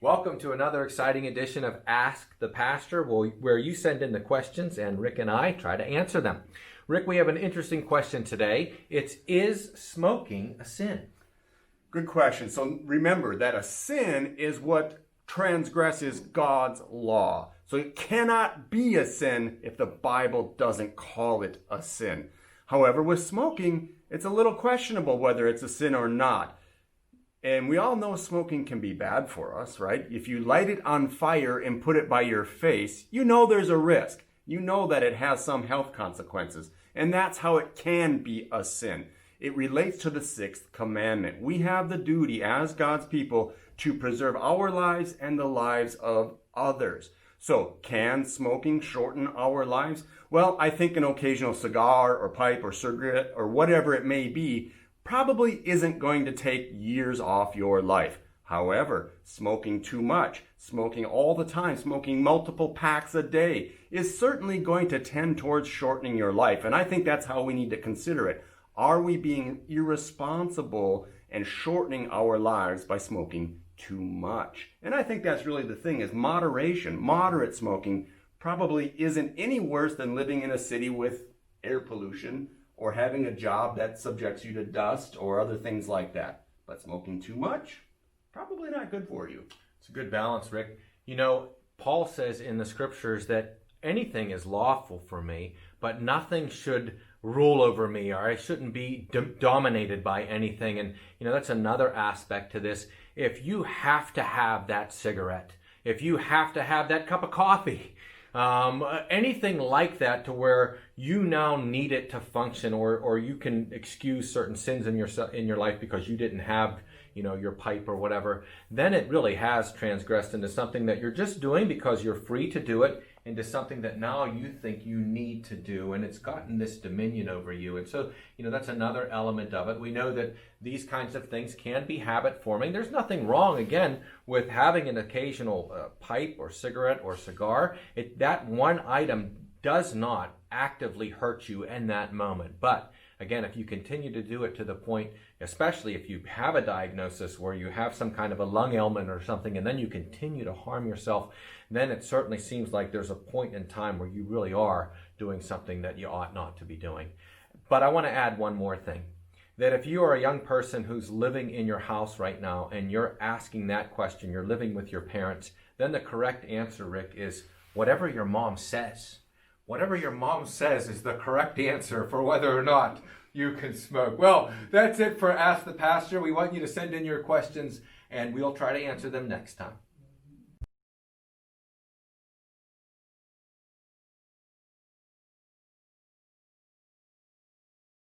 Welcome to another exciting edition of Ask the Pastor, where you send in the questions and Rick and I try to answer them. Rick, we have an interesting question today. It's, is smoking a sin? Good question. So remember that a sin is what transgresses God's law. So it cannot be a sin if the Bible doesn't call it a sin. However, with smoking, it's a little questionable whether it's a sin or not. And we all know smoking can be bad for us, right? If you light it on fire and put it by your face, you know there's a risk. You know that it has some health consequences. And that's how it can be a sin. It relates to the sixth commandment. We have the duty as God's people to preserve our lives and the lives of others. So, can smoking shorten our lives? Well, I think an occasional cigar or pipe or cigarette or whatever it may be probably isn't going to take years off your life. However, smoking too much, smoking all the time, smoking multiple packs a day is certainly going to tend towards shortening your life. And I think that's how we need to consider it. Are we being irresponsible and shortening our lives by smoking too much? And I think that's really the thing, is moderation. Moderate smoking probably isn't any worse than living in a city with air pollution or having a job that subjects you to dust or other things like that. But smoking too much, probably not good for you. It's a good balance, Rick. You know, Paul says in the scriptures that anything is lawful for me, but nothing should rule over me, or I shouldn't be dominated by anything. And, you know, that's another aspect to this. If you have to have that cigarette, if you have to have that cup of coffee, anything like that to where you now need it to function, or you can excuse certain sins in your life because you didn't have, you know, your pipe or whatever, then it really has transgressed into something that you're just doing because you're free to do it, into something that now you think you need to do, and it's gotten this dominion over you. And so, you know, that's another element of it. We know that these kinds of things can be habit forming. There's nothing wrong, again, with having an occasional pipe or cigarette or cigar. That one item does not actively hurt you in that moment. But again, if you continue to do it to the point, especially if you have a diagnosis where you have some kind of a lung ailment or something, and then you continue to harm yourself, then it certainly seems like there's a point in time where you really are doing something that you ought not to be doing. But I want to add one more thing, that if you are a young person who's living in your house right now and you're asking that question, you're living with your parents, then the correct answer, Rick, is whatever your mom says. Whatever your mom says is the correct answer for whether or not you can smoke. Well, that's it for Ask the Pastor. We want you to send in your questions, and we'll try to answer them next time.